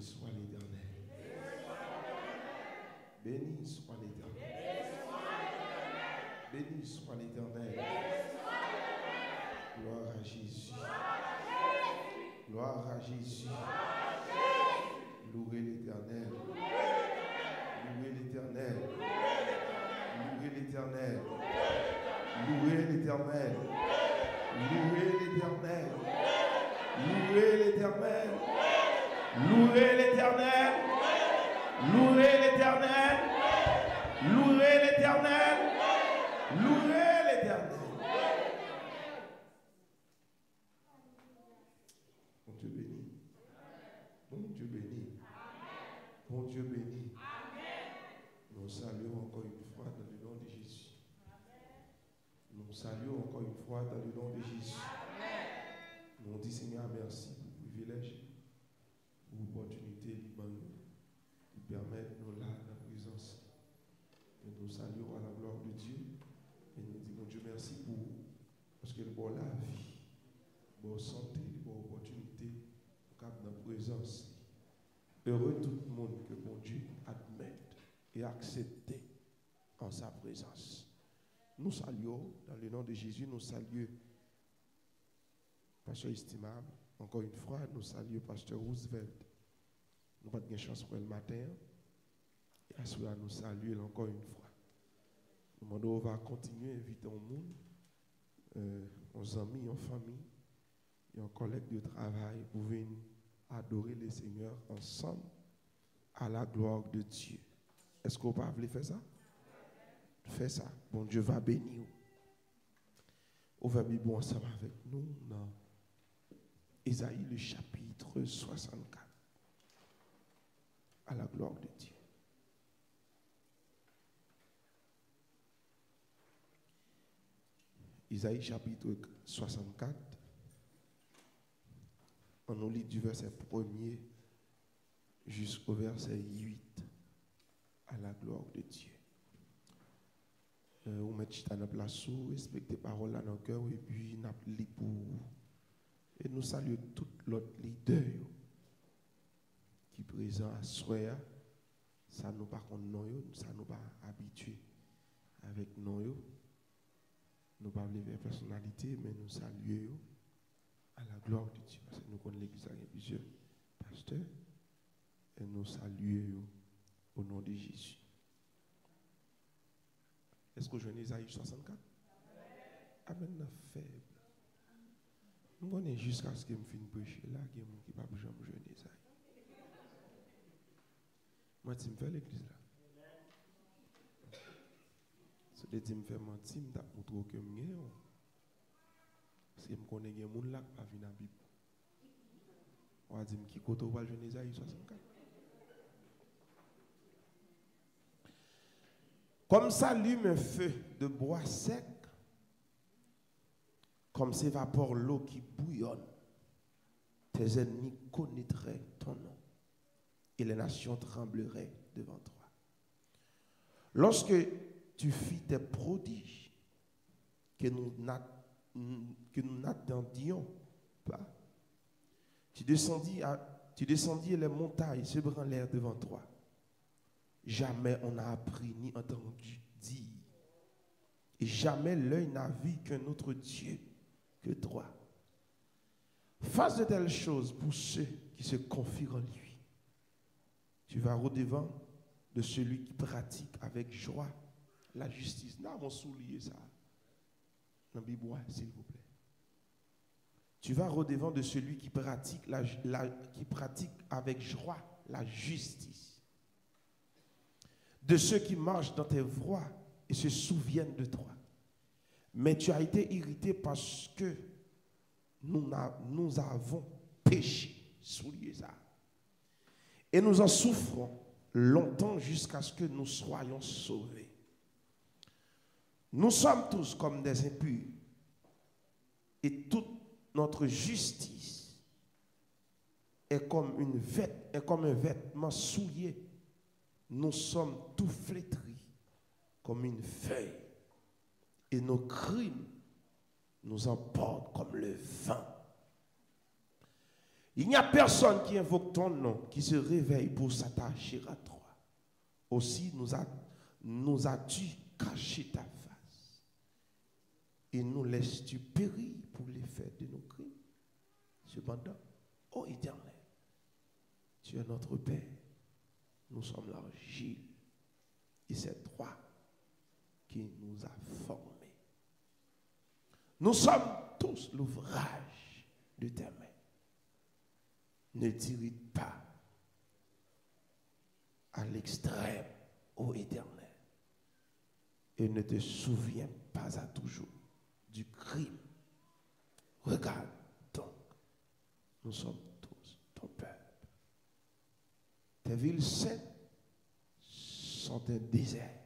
soit l'Éternel. Béni soit l'Éternel. Béni soit l'Éternel. Gloire à Jésus. Gloire à Jésus. Louez l'Éternel. Louez l'Éternel. Louez l'Éternel. Louez l'Éternel. Louez l'Éternel. Louez l'Éternel. Louez l'Éternel. Louez l'Éternel. Louez l'Éternel. Louez l'Éternel. Bon Dieu béni. Bon Dieu béni. Bon Dieu béni. Nous saluons encore une fois dans le nom de Jésus. Nous saluons encore une fois dans le nom de Jésus. Nous disons Seigneur merci pour le privilège, pour l'opportunité de permettre nous là dans la présence. Et nous saluons à la gloire de Dieu. Et nous disons Dieu merci pour vous. Parce que le bon la vie, la bonne santé, la bonne opportunité, dans la présence. Heureux tout le monde que mon Dieu admette et accepte en sa présence. Nous saluons, dans le nom de Jésus, nous saluons Pasteur estimable. Encore une fois, nous saluons Pasteur Roosevelt. Nous n'avons pas de chance pour le matin. Et à cela, nous saluons encore une fois. Nous on va continuer à inviter au monde, aux amis, aux familles, et aux collègues de travail pour venir adorer le Seigneur ensemble à la gloire de Dieu. Est-ce que vous pouvez faire ça? Fais ça. Bon Dieu va bénir. On va vivre ensemble avec nous dans Ésaïe le chapitre 64. À la gloire de Dieu. Ésaïe chapitre 64. On nous lit du verset 1er jusqu'au verset 8. À la gloire de Dieu. On met chita dans place, respecter parole dans nos cœurs et puis nous lit pour vous. Et nous saluons tout l'autre leader qui est présent à Soya. Ça nous pas nous, ça nous pas habitué avec nous. Nous pas les personnalités, mais nous saluons à la gloire de Dieu. Parce que nous connaissons l'église avec plusieurs pasteurs. Et nous saluons au nom de Jésus. Est-ce que je viens Isaïe 64? Amen, faible. Je connais jusqu'à ce que je finisse de prêcher là, il y a des gens qui ne peuvent pas jouer Isaïe. Moi, je me fais l'église là. Si je me fais mentir, je me montre que je suis. Parce que je connais des gens qui ne peuvent pas venir à la Bible. On va dire qui côté va jouer Isaïe 64. Comme s'allume un feu de bois sec, comme s'évapore l'eau qui bouillonne, tes ennemis connaîtraient ton nom et les nations trembleraient devant toi. Lorsque tu fis tes prodiges que nous n'attendions pas, tu descendis et les montagnes se branlèrent devant toi. Jamais on n'a appris ni entendu dire. Et jamais l'œil n'a vu qu'un autre Dieu que toi. Face de telles choses pour ceux qui se confient en lui. Tu vas au-devant de celui qui pratique avec joie la justice. Là, on soulier ça. Dans la Bible, s'il vous plaît. Tu vas au-devant de celui qui pratique, qui pratique avec joie la justice. De ceux qui marchent dans tes voies et se souviennent de toi. Mais tu as été irrité parce que nous avons péché, souliez ça. Et nous en souffrons longtemps jusqu'à ce que nous soyons sauvés. Nous sommes tous comme des impurs et toute notre justice est comme un vêtement souillé. Nous sommes tout flétris comme une feuille et nos crimes nous emportent comme le vent. Il n'y a personne qui invoque ton nom, qui se réveille pour s'attacher à toi. Aussi nous as-tu caché ta face et nous laisses-tu périr pour l'effet de nos crimes. Cependant, ô Éternel, tu es notre Père, nous sommes l'argile et c'est toi qui nous as formés. Nous sommes tous l'ouvrage de tes mains. Ne t'irrite pas à l'extrême, ô Éternel, et ne te souviens pas à toujours du crime. Regarde donc, nous sommes tous ton peuple. Tes villes saintes sont un désert.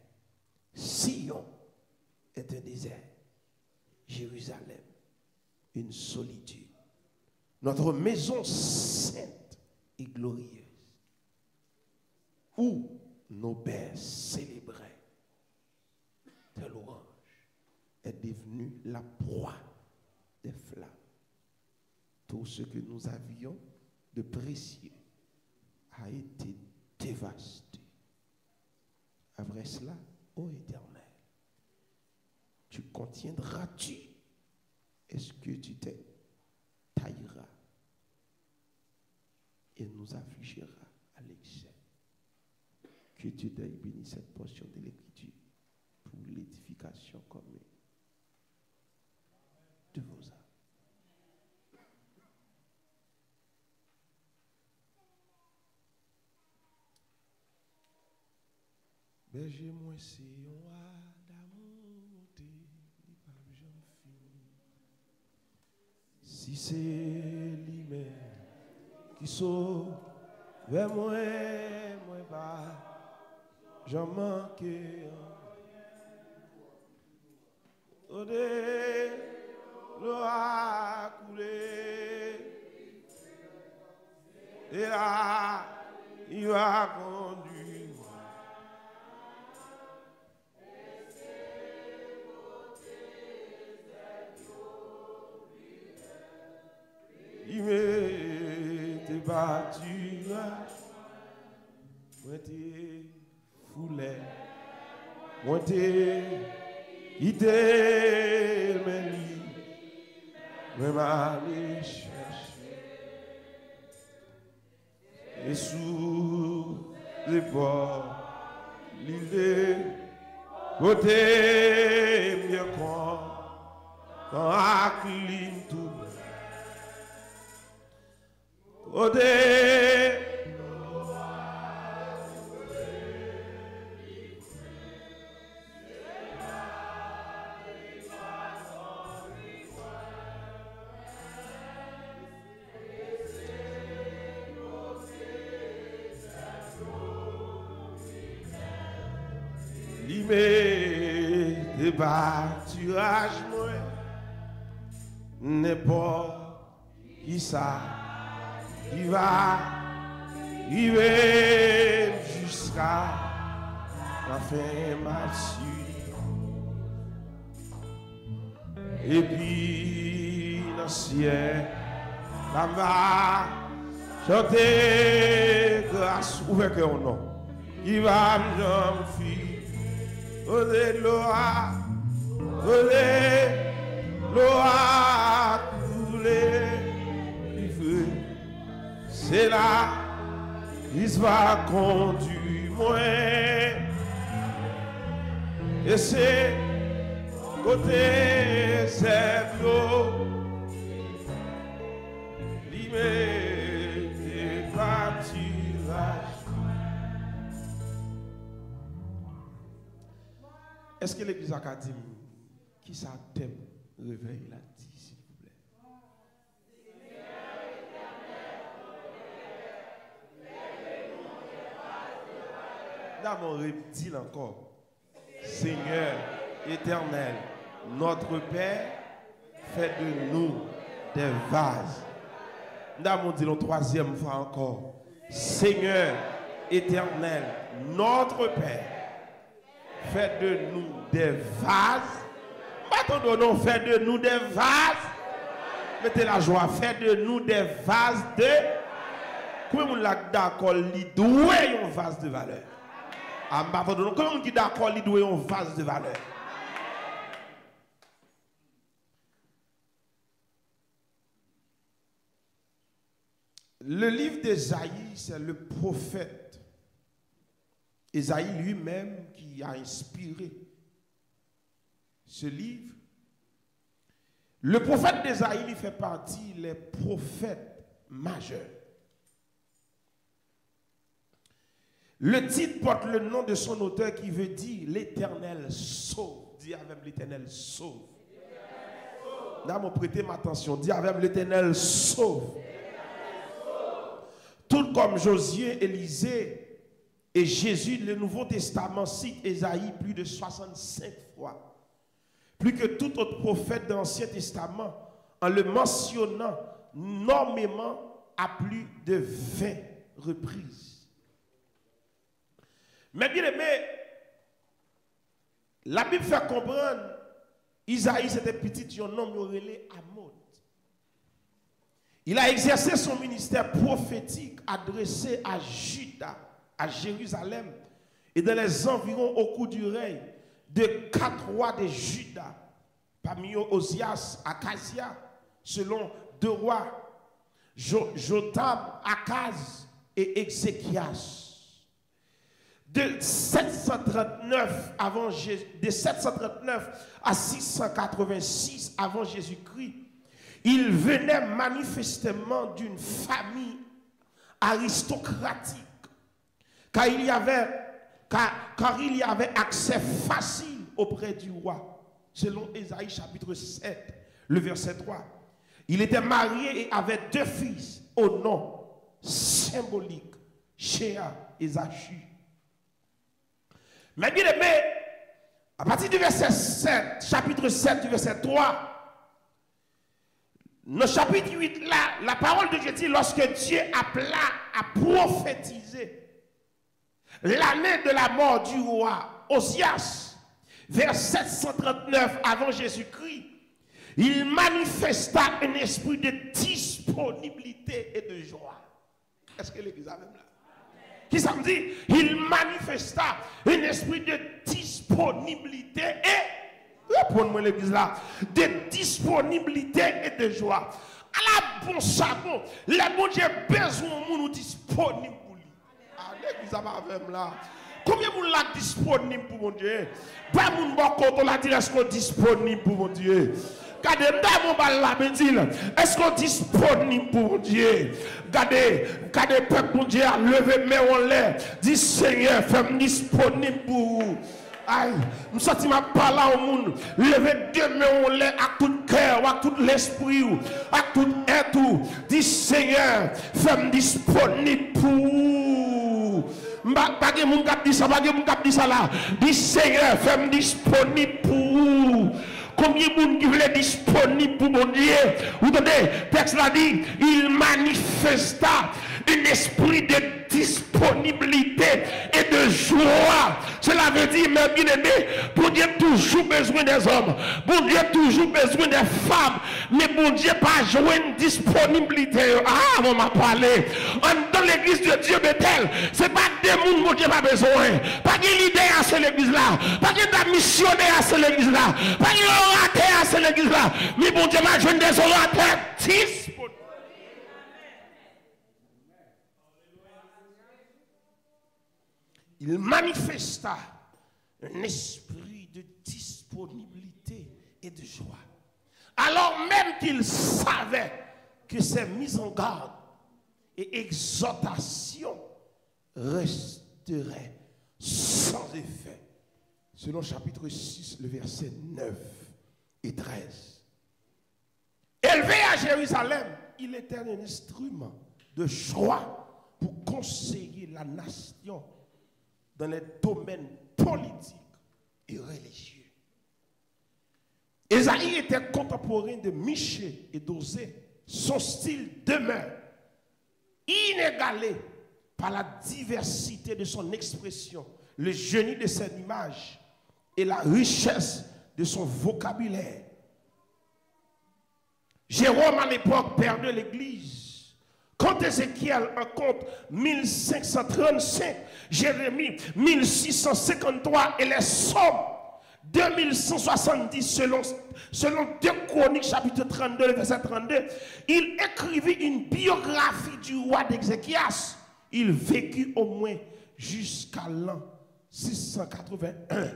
Sion est un désert. Jérusalem, une solitude. Notre maison sainte et glorieuse, où nos pères célébraient tes louanges, est devenue la proie des flammes. Tout ce que nous avions de précieux a été dévasté. Après cela, ô Éternel, tu contiendras-tu? Est-ce que tu te tailleras et nous affligeras à l'excès? Que Dieu t'ait béni cette portion de l'Écriture pour l'édification commune de vos âmes. Berger moi c'est un d'amour pas j'en fini. Si c'est lui-même qui sauve vers moi pas j'en manque. L'eau a coulé et là il va conduire. Il m'était battu, moi t'es foulé, moi t'es quitté, mais lui, moi m'allais chercher. Et sous les bords, l'île, côté bien quand à clean tout. Des pâturages, moi, n'importe qui ça, qui va arriver jusqu'à la fin massue. Et puis, dans le ciel, là-bas, chanter grâce, ouvert que au nom, qui va me faire. Olé loa, coulé, c'est là, il va conduire moi. Et c'est côté cette eau, l'immédiat pâturage. Est-ce que l'église académique qui ça t'aime réveille la dit, s'il vous plaît? D'abord, dis encore. Seigneur éternel, notre Père, fais de nous des vases. D'abord, dis le troisième fois encore. Seigneur éternel, notre Père, fais de nous des vases. Attendons, non, fais de nous des vases Mettez la joie. Faites de nous des vases de... Comment on l'a d'accord, il doit un vase de valeur. Comment on dit d'accord, il doit un vase de valeur. Le livre d'Ésaïe, c'est le prophète Ésaïe lui-même qui a inspiré ce livre. Le prophète d'Ésaïe, il fait partie des prophètes majeurs. Le titre porte le nom de son auteur qui veut dire l'Éternel sauve. Dis avec l'Éternel sauve. Là, mon prêtez ma attention. Dis avec l'Éternel sauve. Tout comme Josué, Élisée et Jésus, le Nouveau Testament cite Ésaïe plus de 65 fois. Plus que tout autre prophète de l'Ancien Testament, en le mentionnant nommément à plus de 20 reprises. Mais bien aimé, la Bible fait comprendre, Isaïe c'était petit, un homme relé Amos. Il a exercé son ministère prophétique adressé à Juda, à Jérusalem, et dans les environs au cours du règne de 4 rois de Juda, parmi eux Osias, Acasia, selon 2 rois, Jotam, Akaz et Ézéchias. De 739 à 686 avant Jésus-Christ, il venait manifestement d'une famille aristocratique, car il y avait accès facile auprès du roi, selon Ésaïe chapitre 7, le verset 3. Il était marié et avait 2 fils au nom symbolique, Shéa et Zachi. Mais bien aimé, à partir du verset 7, chapitre 7 du verset 3, dans le chapitre 8, là, la parole de Dieu dit, lorsque Dieu appela à prophétiser l'année de la mort du roi Osias, vers 739 avant Jésus-Christ, il manifesta un esprit de disponibilité et de joie. Est-ce que l'église a même là? Qui ça me dit? Il manifesta un esprit de disponibilité et... Répondez-moi l'église là. De disponibilité et de joie. À la bon sabon, les bon Dieu besoin de nous disponible pour lui. Ah, l'église a même là. Combien de monde là disponible pour mon Dieu? Pas mon bon côté la dire est-ce qu'on disponible pour mon Dieu? Regardez, est-ce qu'on est disponible pour mon Dieu? Regardez, peuple mon Dieu a levé mes en l'air. Dis Seigneur, fais-moi disponible pour vous. Aïe, je sens que je parle au monde. Levez 2 mains en l'air à tout cœur, à tout l'esprit, à tout être. Dis Seigneur, fais-moi disponible pour vous. Pas de monde qui dit ça, pas de monde qui dit ça là. Dis Seigneur, fais-moi disponible pour vous. Combien de monde qui voulait disponible pour mon Dieu? Vous entendez? Le texte l'a dit, il manifesta un esprit de disponibilité et de joie. Cela veut dire, mes bien-aimés, bon Dieu a toujours besoin des hommes, bon Dieu a toujours besoin des femmes, mais bon Dieu pas joué une disponibilité. Ah, on m'a parlé. Dans l'église de Dieu Bethel, c'est pas des gens bon Dieu pas besoin. Pas de leader à cette église là, pas de missionnaire à cette église là, pas de orateur à cette église là, mais bon Dieu m'a joué des orateurs disponibles. Il manifesta un esprit de disponibilité et de joie. Alors même qu'il savait que ses mises en garde et exhortations resteraient sans effet. Selon chapitre 6, le verset 9 et 13. Élevé à Jérusalem, il était un instrument de joie pour conseiller la nation dans les domaines politiques et religieux. Ésaïe était contemporain de Michée et d'Osée. Son style demeure inégalé par la diversité de son expression, le génie de son image et la richesse de son vocabulaire. Jérôme, à l'époque, père de l'Église. Quand Ézéchiel en compte 1535, Jérémie 1653 et les Psaumes 2170 selon 2 Chroniques chapitre 32 verset 32, il écrivit une biographie du roi d'Ézéchias. Il vécut au moins jusqu'à l'an 681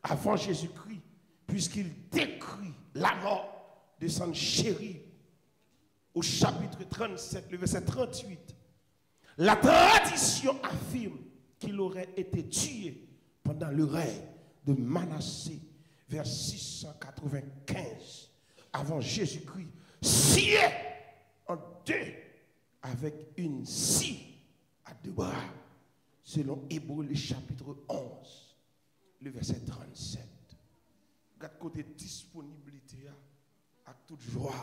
avant Jésus-Christ, puisqu'il décrit la mort de Sanchérib au chapitre 37, le verset 38. La tradition affirme qu'il aurait été tué pendant le règne de Manassé vers 695 avant Jésus-Christ, scié en deux avec une scie à 2 bras, selon Hébreux le chapitre 11, le verset 37. Regarde côté disponibilité à toute joie.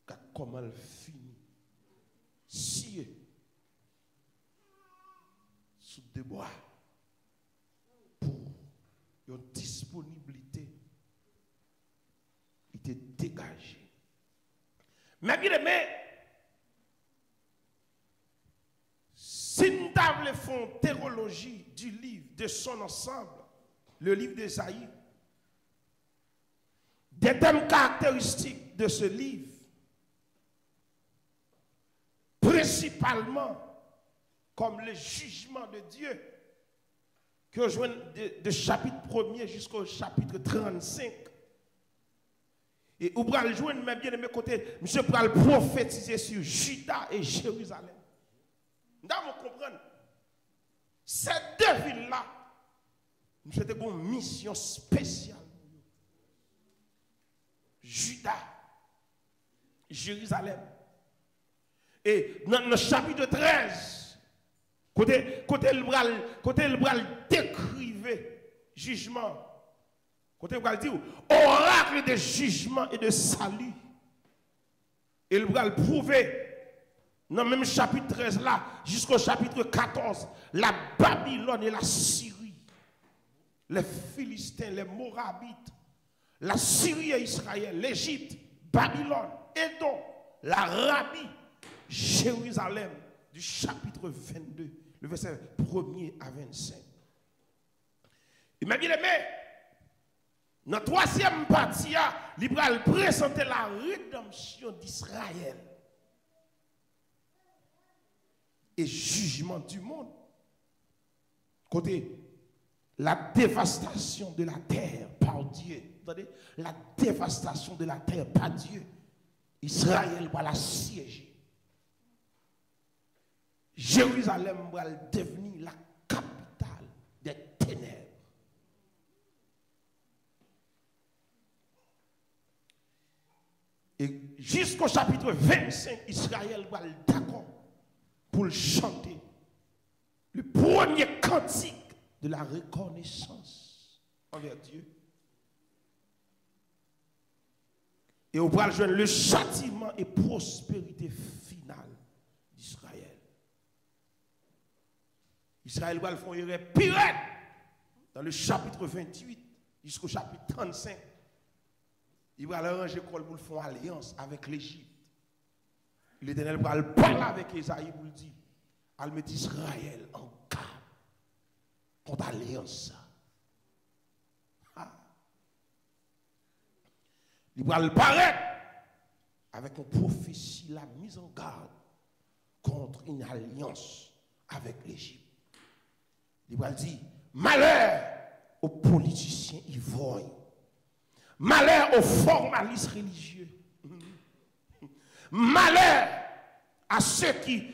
Regarde comment elle finit. Scié sous 2 bras pour une disponibilité était dégagée. Mais bien aimé, si nous faisons théologie du livre de son ensemble, le livre d'Ésaïe, des thèmes caractéristiques de ce livre, principalement comme le jugement de Dieu, que je vois de chapitre 1er jusqu'au chapitre 35. Et vous pouvez le joindre, mais bien de mes côtés, monsieur pourra le prophétiser sur Juda et Jérusalem. Nous devons comprendre. Ces 2 villes-là, nous avons une mission spéciale. Juda, Jérusalem. Et dans le chapitre 13, côté le bral décrivait jugement. Côté le bral dit oracle de jugement et de salut. Et le bral prouver dans le même chapitre 13 là, jusqu'au chapitre 14, la Babylone et la Syrie, les Philistins, les Morabites, la Syrie et Israël, l'Égypte, Babylone, Édom, l'Arabie, Jérusalem, du chapitre 22, le verset 1er à 25. Et bien aimé, dans la 3e partie, il va présenter la rédemption d'Israël et jugement du monde. Côté la dévastation de la terre par Dieu. Attendez, la dévastation de la terre par Dieu. Israël va la siéger. Jérusalem va devenir la capitale des ténèbres. Et jusqu'au chapitre 25, Israël va d'accord pour le chanter. Le premier cantique de la reconnaissance envers Dieu. Et on va joindre le châtiment et prospérité finale d'Israël. Israël va le faire pire dans le chapitre 28 jusqu'au chapitre 35. Il va l'arranger pour faire alliance avec l'Égypte. L'Éternel va le parler avec Esaïe pour lui dire, elle met Israël en garde contre l'alliance. Il va le paraître avec une prophétie, la mise en garde contre une alliance avec l'Égypte. Il va dire, malheur aux politiciens ivoiriens, malheur aux formalistes religieux, malheur à ceux qui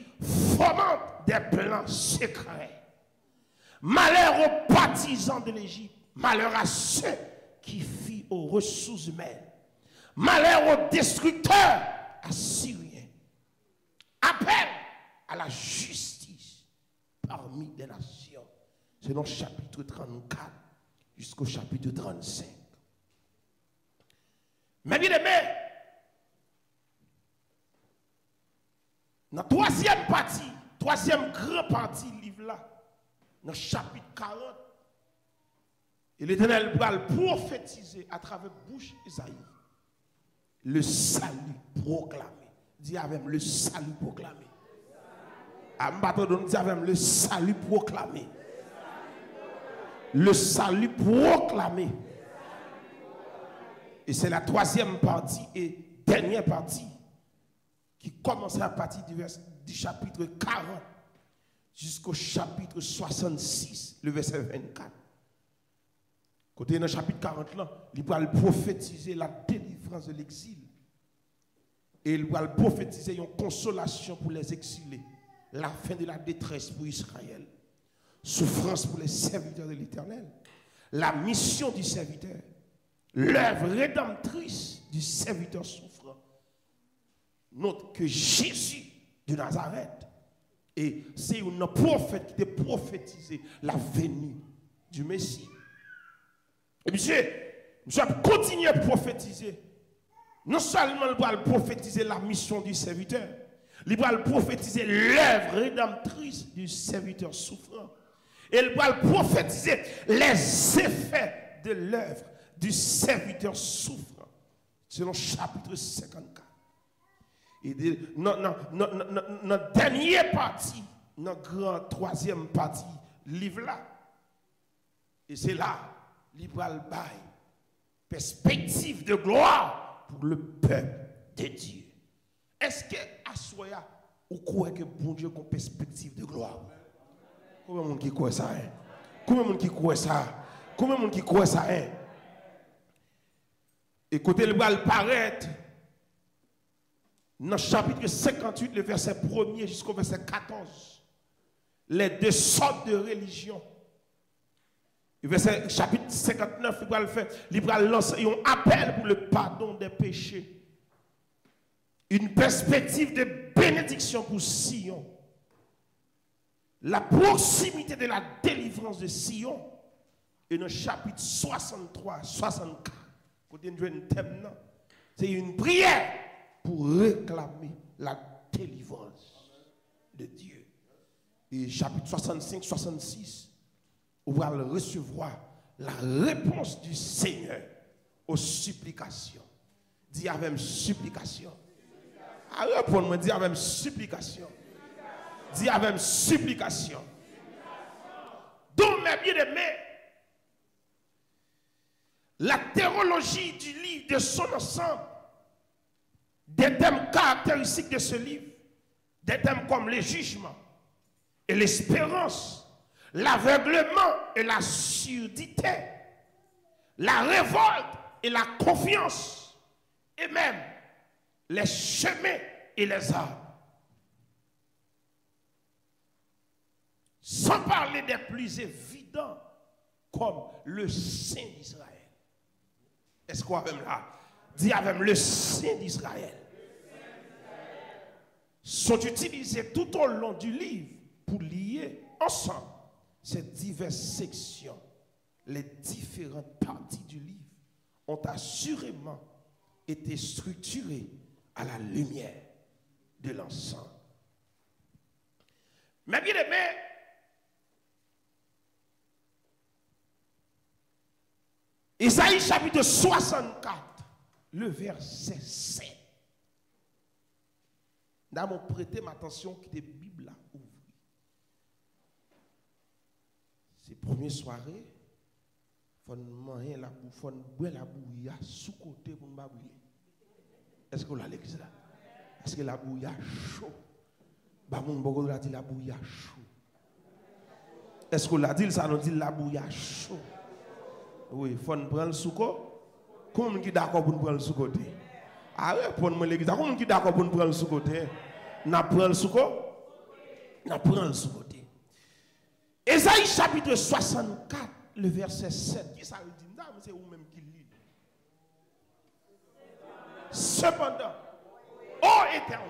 fomentent des plans secrets, malheur aux partisans de l'Égypte, malheur à ceux qui fient aux ressources humaines, malheur aux destructeurs assyriens, appel à la justice parmi les nations. Selon chapitre 34 jusqu'au chapitre 35. Mais bien aimé, dans la 3e partie, 3e grande partie du livre là, dans le chapitre 40, et l'Éternel va le prophétiser à travers bouche d'Isaïe. Le salut proclamé. Dis avec le salut proclamé. Dis avec le salut proclamé. Le salut proclamé. Et c'est la troisième partie et dernière partie qui commence à partir du chapitre 40 jusqu'au chapitre 66, le verset 24. Côté dans le chapitre 40 là, il va prophétiser la délivrance de l'exil. Et il va prophétiser une consolation pour les exilés, la fin de la détresse pour Israël, souffrance pour les serviteurs de l'Éternel, la mission du serviteur, l'œuvre rédemptrice du serviteur souffrant. Note que Jésus de Nazareth, et c'est un prophète qui a prophétisé la venue du Messie. Et monsieur a continué à prophétiser. Non seulement il va prophétiser la mission du serviteur, il va prophétiser l'œuvre rédemptrice du serviteur souffrant. Et il va prophétiser les effets de l'œuvre du serviteur souffrant. C'est dans le chapitre 54. Et notre dernière partie, notre grande troisième partie, livre là. Et c'est là, livre le bail, perspective de gloire pour le peuple de Dieu. Est-ce que à Soya, vous croyez que bon Dieu a une perspective de gloire? Combien de monde qui croit ça? Combien de monde qui croit ça? Combien de monde qui croit ça? Écoutez, le bal paraître dans le chapitre 58, le verset 1er jusqu'au verset 14. Les deux sortes de religions. Le verset chapitre 59, il va lancer un appel pour le pardon des péchés. Une perspective de bénédiction pour Sion. La proximité de la délivrance de Sion. Et dans le chapitre 63, 64, c'est une prière pour réclamer la délivrance de Dieu. Et chapitre 65, 66, on va recevoir la réponse du Seigneur aux supplications. Dis avec supplication. Répondre-moi, dis avec supplication. Dis avec supplication. Donc, mes bien-aimés, la théologie du livre de son ensemble, des thèmes caractéristiques de ce livre, des thèmes comme le jugement et l'espérance, l'aveuglement et la surdité, la révolte et la confiance, et même les chemins et les arbres. Sans parler des plus évidents, comme le Saint d'Israël. Est-ce qu'on a même là? Dis avec le Saint d'Israël. Sont utilisés tout au long du livre pour lier ensemble ces diverses sections. Les différentes parties du livre ont assurément été structurées à la lumière de l'ensemble. Mais bien aimé, Isaïe chapitre 64, le verset 7. Nous avons prêté ma attention qui est Bible là ouverte. C'est première soirée, il faut manger la boue, il faut boire la bouillie sous côté pour ne pas brûler. Est-ce que vous l'avez l'église là? Est-ce que la bouillie chaud? Bah mon bogo l'a dit la bouillie chaud. Est-ce que vous l'a dit ça nous dit la bouillie chaud? Oui, il faut prendre le sous-côté. Comment est-ce qui est d'accord pour nous prendre le sous-côté? Ah oui, pour nous l'église. Comment est-ce qui est d'accord pour nous prendre le sous-côté? Nous prenons le sous-côté. Nous prenons le sous-côté. Ésaïe chapitre 64, le verset 7. Qui ça veut dire? Non, c'est vous-même qui lit. Cependant, ô Éternel,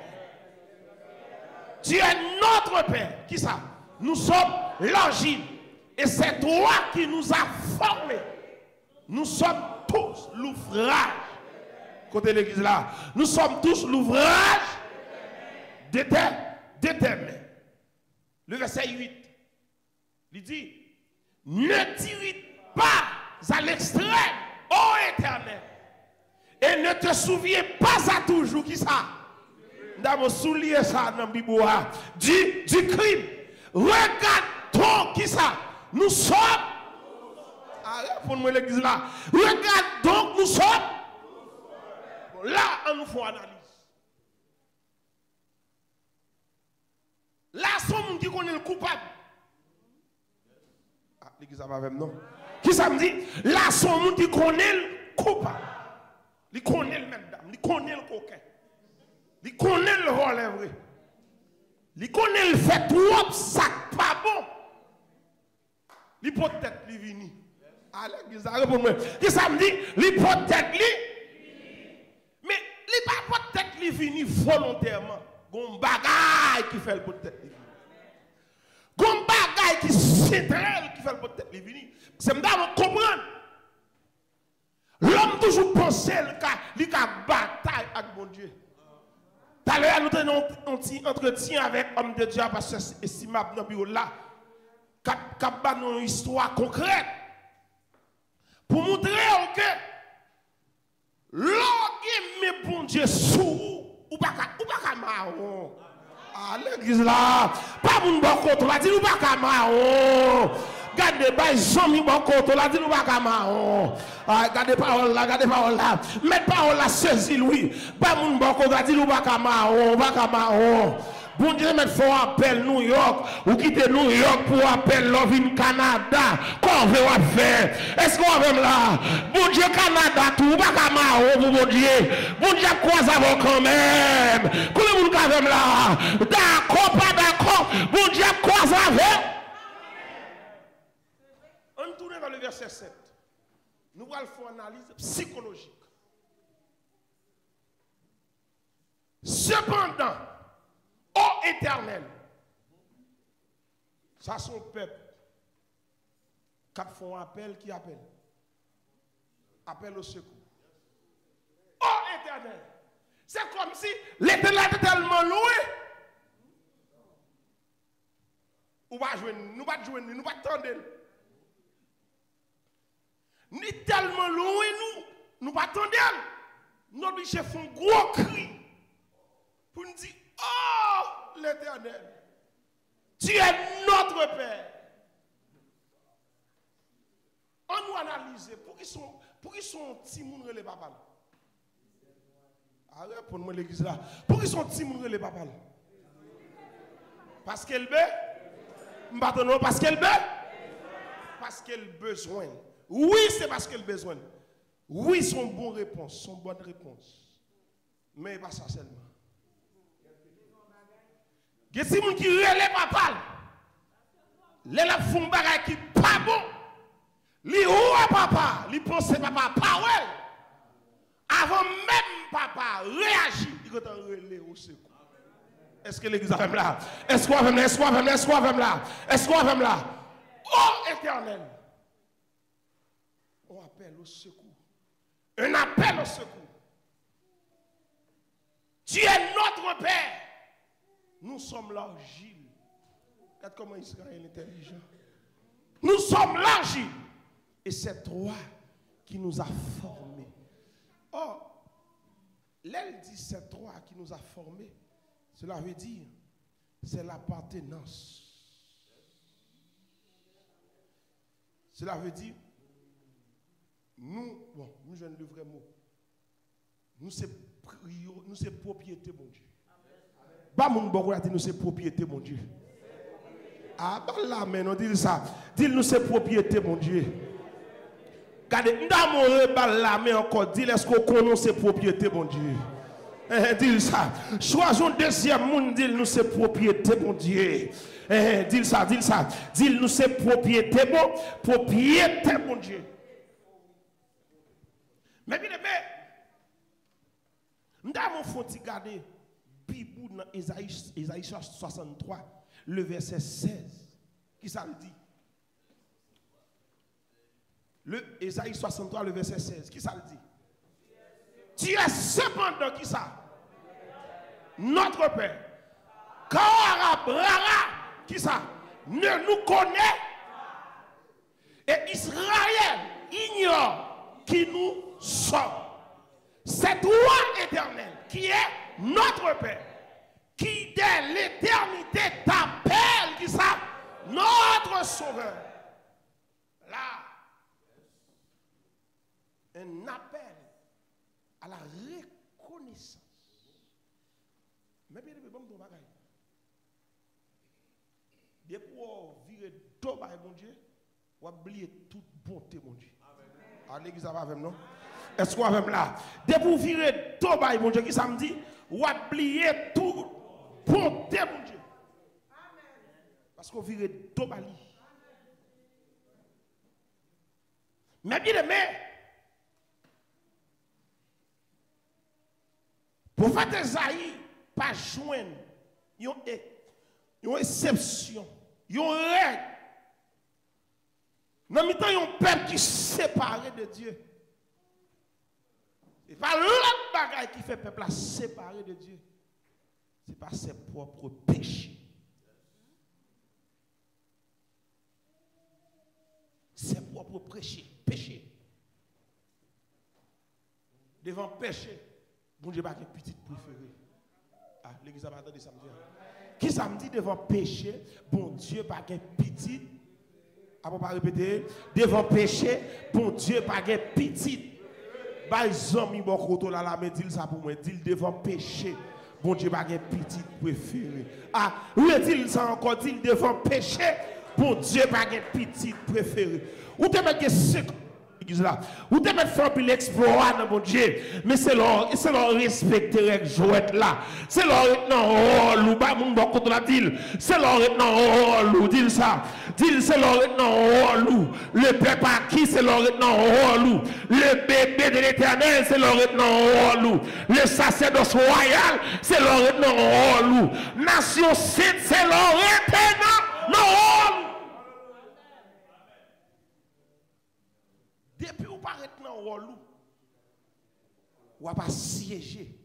tu es notre Père. Qui ça? Nous sommes l'argile. Et c'est toi qui nous as formés. Nous sommes tous l'ouvrage. Côté l'église là. Nous sommes tous l'ouvrage de tes mains. Le verset 8. Il dit, ne t'irrite pas à l'extrême, ô Éternel, Et ne te souviens pas à toujours qui ça. Nous souligné ça dans la Bible. Du crime. Regarde donc qui ça. Nous sommes. Répondez-moi l'église là. Regarde donc nous sommes. Là, on nous fait analyse. Là, son qui connaît le coupable. Ah, l'église va même non. Qui ça me dit? Là, son qui connaît le coupable. Il connaît le même dame. Il connaît le coquin. Il connaît le rôle vrai. Il connaît le fait trop ça pas bon. Il peut-être lui venir. Ah, l'église va répondre. Qui ça me dit? Il peut-être lui. Mais il pas peut-être lui venir volontairement. Gon bagaille qui fait le peut-être lui venir. Gon bagaille qui c'est elle qui fait le peut-être lui venir. C'est m'dame comprendre. L'homme toujours pensait qu'il a bataille avec mon Dieu. Tout à l'heure, nous avons un petit entretien avec l'homme de Dieu, parce que c'est estimable dans le bureau là, qui a une histoire concrète. Pour montrer que l'homme met bon Dieu sous ou pas marron. Ah, l'église là, pas mon bon côté, on a dit ou pas marron. Gardez pas zombie bon côté, on a dit ou pas marron. Ah, gardez parole là, mettez parole là, saisi lui. Pas mon bon côté, on a dit ou pas marron. Bon Dieu, mais faut appel New York, ou quitter New York pour appel Love in Canada. Qu'on veut faire? Est-ce qu'on va là? Bon Dieu, Canada, tout, pas comme bon Dieu. Bon Dieu, quoi ça va quand même? Comment vous le là? D'accord, pas d'accord. Bon Dieu, quoi ça va? On tourne dans le verset 7. Nous allons faire une analyse psychologique. Cependant, ô Éternel, ça son peuple, qui font appel, qui appelle. Appel au secours. Ô Éternel, c'est comme si l'Éternel était tellement loin. Nous ne pas jouer, nous pas attendre. Ni tellement loin nous pas attendre. Nous obligés font gros cri pour nous dire, oh l'Éternel, tu es notre Père. On nous analyse pour qu'ils sont petits moun les papa. Arrête pour nous l'église là. Pour qu'ils sont petits moun les papa. Parce qu'elle veut. Maintenant parce qu'elle veut. Parce qu'elle besoin. Oui, c'est parce qu'elle besoin. Oui, son bonne réponse, son bonne réponse. Mais pas ça seulement. Il y a des gens qui relèvent papa. Les font bagay qui pas bon. Li ou papa, li pense papa pas ouais. Avant même papa réagit, il doit relèver au secours. Est-ce que l'église a fait là? Est-ce qu'on a fait là? Est-ce qu'on a fait là? Est-ce qu'on a fait là? Est-ce qu'on a fait là? Oh Éternel, on appelle au secours. Un appel au secours. Tu es notre Père. Nous sommes l'argile. Regarde comment Israël est intelligent. Nous sommes l'argile. Et c'est toi qui nous a formés. Oh, l'elle dit c'est toi qui nous a formés. Cela veut dire, c'est l'appartenance. Cela veut dire, nous jouons le vrai mot. Nous sommes propriété, mon Dieu. Pas mon bon nous c'est propriété, mon Dieu. Ah, bah là, mais non, dis ça. Dis-nous c'est propriété, mon Dieu. Regardez, nous avons là, mais encore, dis est-ce qu'on connaît ses propriétés, mon Dieu. Dis ça. Choisissons deuxième monde, dis-nous c'est propriété, mon Dieu. Dis ça. Dis-nous c'est propriété, mon Dieu. Mais bien aimé, nous avons fait garder Bible dans Ésaïe 63, le verset 16. Qui ça le dit? Le Ésaïe 63, le verset 16. Qui ça le dit? Tu es cependant qui ça? Notre Père. Rara, qui ça? Ne nous connaît. Et Israël ignore qui nous sommes. C'est toi, Éternel, qui est notre Père, qui dès l'éternité t'appelle, qui ça, notre Sauveur. Là, un appel à la reconnaissance. Mais bien, bon, ton bagage. Depuis qu'on vire tout par mon Dieu, on oublie toute bonté, mon Dieu. À l'église, ça va avec non? Est-ce qu'on va avec là? Depuis qu'on vire tout par mon Dieu, qui ça me dit? On oublie toute bonté, mon Dieu. Parce qu'on vire tout par lui. Mais bien aimé, pour faire des aïs, pas joindre, une exception, une règle. Dans le temps, il y a un peuple qui est séparé de Dieu. Ce n'est pas l'autre bagaille qui fait le peuple séparé de Dieu. Ce n'est pas ses propres péchés. Ses propres péchés. Devant péché, bon Dieu, pas une petite préférée. Ah, l'église a pas entendu samedi. Qui samedi devant péché, bon Dieu, pas une petite. Ah, on va répéter. Devant péché, bon Dieu, pas une petite. Bah, ils ont mis mon côté là, la mais dit ça pour moi. Dit devant péché, bon Dieu, pas une petite préférée. Ah, oui, dit ça encore, dit devant péché, bon Dieu, pas une petite préférée. Ou te mettre là. Ou te mettre faire l'exploit dans mon Dieu. Mais c'est leur respecter les jouets là. C'est leur non ou ba mon bon la dit. C'est leur non dit ça. Dit c'est leur non le peuple à qui c'est leur non le bébé de l'Éternel c'est leur non le sacerdoce royal c'est leur non nation sainte c'est leur non. Depuis ou pas être dans le rôle, ou pas siéger.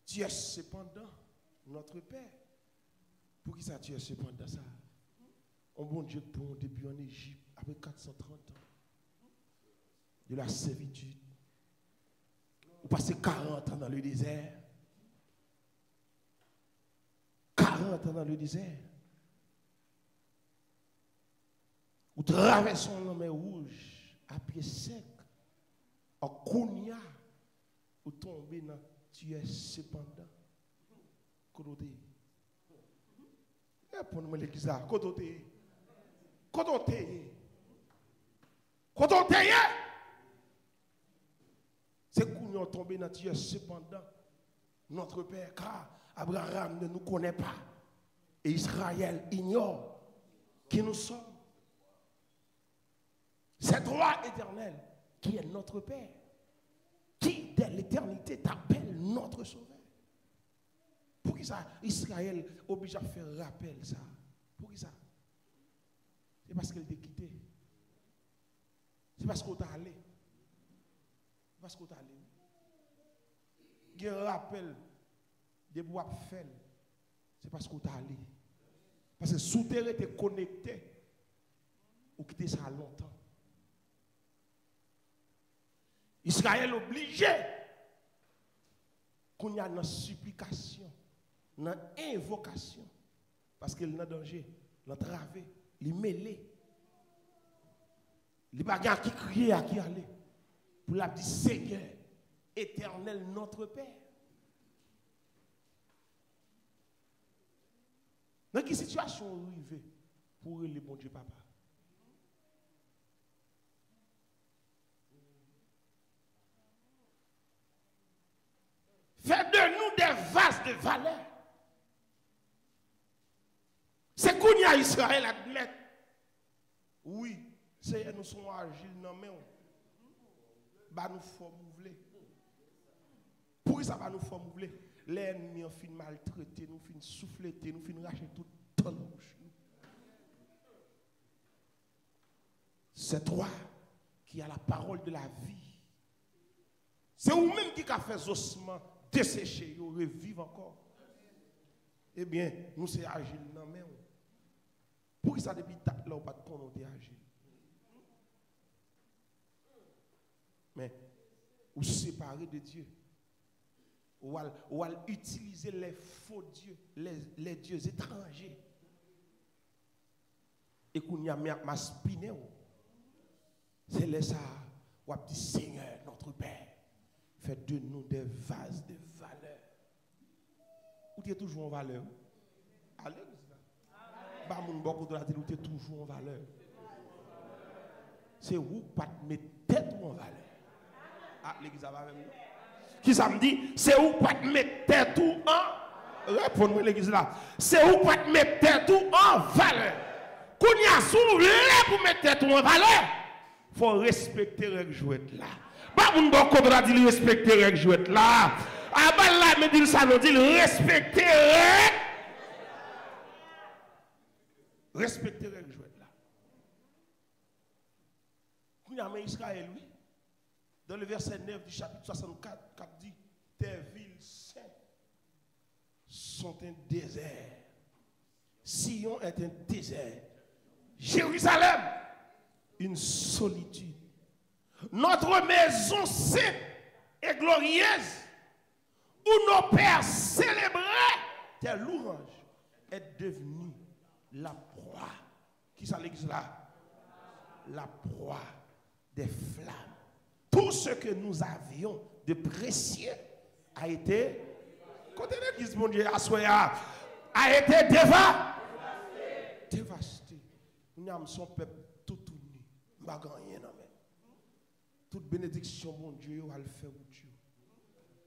Tu es cependant notre Père. Pour qui ça tu es cependant ça? Un bon Dieu pour depuis en Égypte, après 430 ans. De la servitude. Vous passez 40 ans dans le désert. 40 ans dans le désert. Ou traversons la mer rouge à pied sec, en Kounia, ou tomber dans tu es cependant. Côté. Et pour nous l'église là, côté. C'est Kounia tomber dans tu es cependant. Notre Père, car Abraham ne nous connaît pas. Et Israël ignore qui nous sommes. C'est toi, Éternel, qui est notre Père, qui, dès l'éternité, t'appelle notre Sauveur. Pour qui ça, Israël oblige à faire rappel ça? Pour qui ça? C'est parce qu'elle t'a quitté. C'est parce qu'on t'a allé. C'est parce qu'on t'a allé. Il y a un rappel de bois faire. C'est parce qu'on t'a allé. Parce que sous terre était connecté. Ou quitté ça longtemps. Israël obligé qu'on y a une supplication, une invocation, parce qu'il est en danger, il est travé, il est mêlé. Les bagarres qui crient à qui aller, pour la dire Seigneur, éternel notre Père. Dans quelle situation vous arrivez pour le bon Dieu papa? Fais de nous des vases de valeur. C'est qu'on y a Israël admettre. Oui, c'est nous sommes agiles, non mais bah nous formuler. Pourquoi ça va nous formuler? L'ennemi a fin maltraité, nous fin souffler, nous fin racher tout le temps. C'est toi qui as la parole de la vie. C'est vous-même qui a fait ossements dessécher, revivre encore. Eh bien, nous c'est agile, non mais pourquoi ça depuis là, on pas de connoter agile? Mais ou séparé de Dieu. Ou à utiliser les faux dieux, les dieux étrangers. Et qu'on y a ma spiné. C'est là ça. Ou dit Seigneur, notre Père, faites de nous des vases de valeur. Ou tu es toujours en valeur. Allez, bah mon beaucoup de la télé, tu es toujours en valeur. C'est où pas te mettre tête en valeur. Ah, l'église va avec nous. Qui ça me dit? C'est où pas te mettre tête ou en. Réponds-moi l'église là. C'est où pas te mettre tête ou en valeur. Qu'on y a soulevé pour mettre tête ou en valeur. Il faut respecter les règles jouettes là. Bah mon beaucoup de la télé, respecter les règles jouettes là. Ah bah là, me dit ça, nous dit respecter les règles. Respecter les règles jouettes là. Qu'on y a mis Israël, oui. Dans le verset 9 du chapitre 64, qui dit tes villes saintes sont un désert. Sion est un désert. Jérusalem, une solitude. Notre maison sainte et glorieuse, où nos pères célébraient tes louanges, est devenue la proie. Qui ça l'église là? La proie des flammes. Tout ce que nous avions de précieux a été, côté l'église, mon Dieu, a été dévasté. Nous avons son peuple tout uni. Nous n'avons rien. Toute bénédiction, mon Dieu, va le faire au Dieu.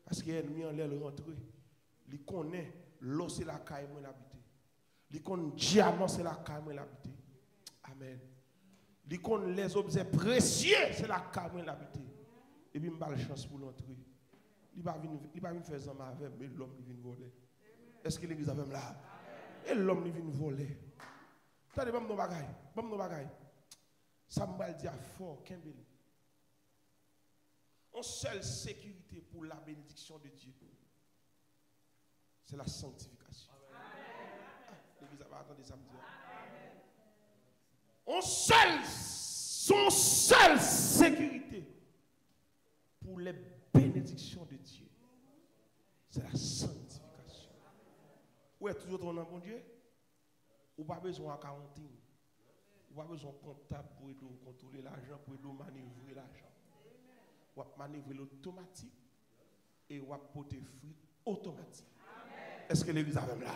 Parce qu'il y a un ennemi en l'air rentré. Il connaît l'eau, c'est la caille, moi l'habiter. Il connaît le diamant, c'est la caille, moi l'habiter. Amen. Il connaît les objets précieux, c'est la caille, moi l'habiter. Et puis, il m'a la chance pour l'entrer. Il va venir faire ça avec, mais l'homme vient voler. Est-ce que l'église a même là? Et l'homme vient voler. Attendez, bon, nos bagailles. Ça m'a dit à fort, Kimbel. Une seule sécurité pour la bénédiction de Dieu, c'est la sanctification. L'église va attendre samedi. Son seule sécurité pour les bénédictions de Dieu, c'est la sanctification. Où est toujours ton nom, mon Dieu? Ou pas besoin de quarantaine. Ou pas besoin de comptable pour contrôler l'argent, pour manœuvrer l'argent. Ou pas manœuvrer l'automatique et ou pas porter fruit automatique. Est-ce que l'église a même là?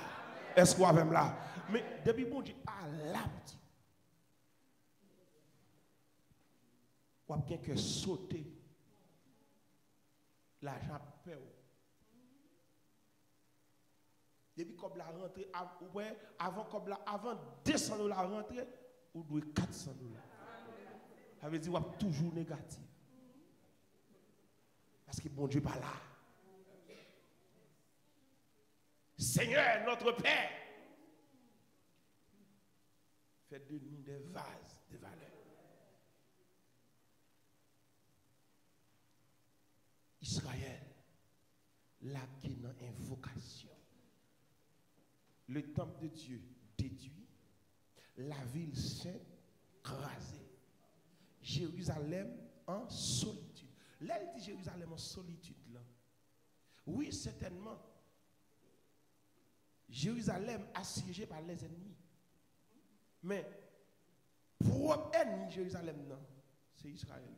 Est-ce qu'on a même là? Mais depuis bon Dieu, à l'apte, ou pas que sauter. L'argent paie. Depuis comme la rentrée, avant 200 $ rentrée, ou doit 400 $. Ça veut dire que toujours négatif. Parce que bon Dieu n'est pas là. Seigneur, notre Père, faites de nous des vases de valeur. Israël, là qui est dans invocation. Le temple de Dieu détruit, la ville sainte crasée, Jérusalem en solitude. Là, il dit Jérusalem en solitude. Là. Oui, certainement. Jérusalem assiégée par les ennemis. Mais, pour ennemi Jérusalem, non, c'est Israël.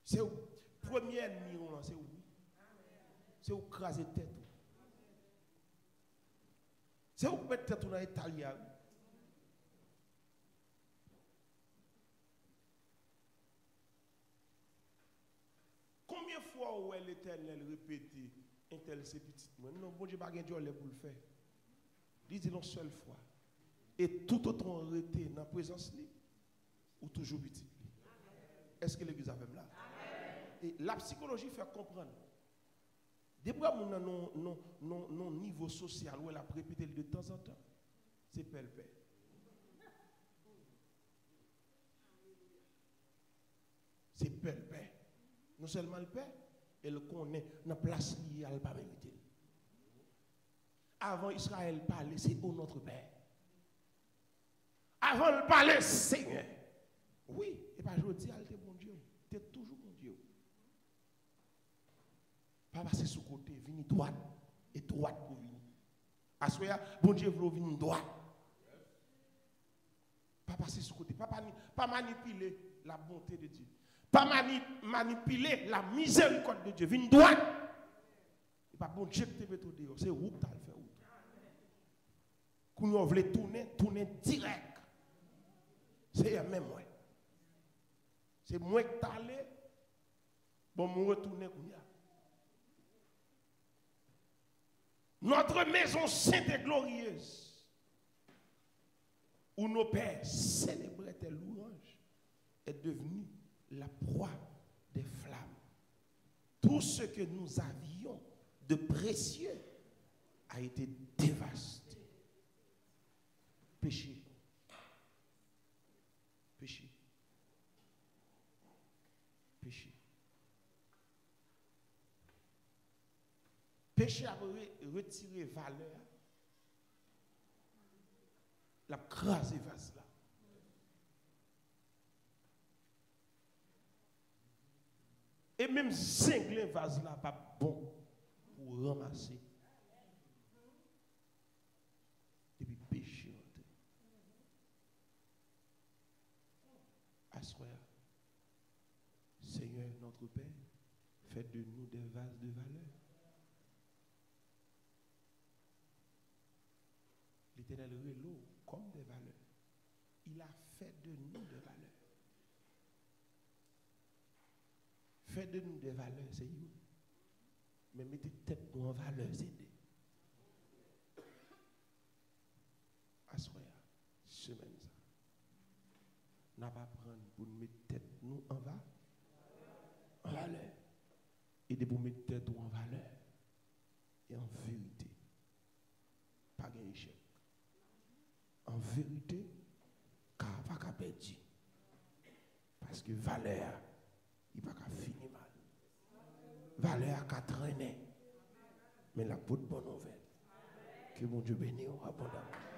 C'est où? Premier ennemi, c'est où? C'est où craser tête. C'est où mettre tête dans l'Italie. Combien de fois où l'Éternel répétait un tel c'est petit? Non, bon Dieu, pas de Dieu pour le faire. Il dit une seule fois. Et tout autre on arrêté dans la présence ou toujours petit. Est-ce que l'église a même là? Et la psychologie fait comprendre. Depuis que non niveau social où elle a répété de temps en temps, c'est père. C'est père. Non seulement le père, elle connaît dans la place liée à la vérité. Avant Israël parlait, c'est au notre Père. Avant de parler, Seigneur. Oui, et pas je dis, elle était bon Dieu. Tu es toujours bon Dieu. Pas passer sous côté, venir droite et droite pour venir. Assoya, bon Dieu veut venir droite. Pas passer sous côté, pas manipuler la bonté de Dieu. Pas manipuler la miséricorde de Dieu. Venir droite. Et pas bon Dieu qui te met au dehors, c'est où tu as le fait. Quand on veut tourner direct. C'est même moi. C'est moi qui t'ai allé. Bon, je retourner comme ça. Notre maison sainte et glorieuse, où nos pères célébraient tes louanges, est devenue la proie des flammes. Tout ce que nous avions de précieux a été dévasté. Péché. Péché. Péché. Péché a retiré valeur. La crasé vase là. Et même cingler vase là, pas bon pour ramasser. Depuis péché. Assoya. Seigneur notre Père, fais de nous des vases de valeur. L'Éternel reloue comme des valeurs. Il a fait de nous des valeurs. Fait de nous des valeurs, c'est vous. Mais mettez tête nous en valeur, c'est des. Assoya, semaine ça. N'a pas prendre pour nous mettre tête nous en valeur. Et de vous mettre tête nous en valeur. Et en vérité, pas de échec. En vérité, car pas qu'à perdre. Parce que valeur, il n'y a pas qu'à finir mal. Valeur qu'à traîner. Mais la bonne nouvelle. Que mon Dieu bénisse abondamment.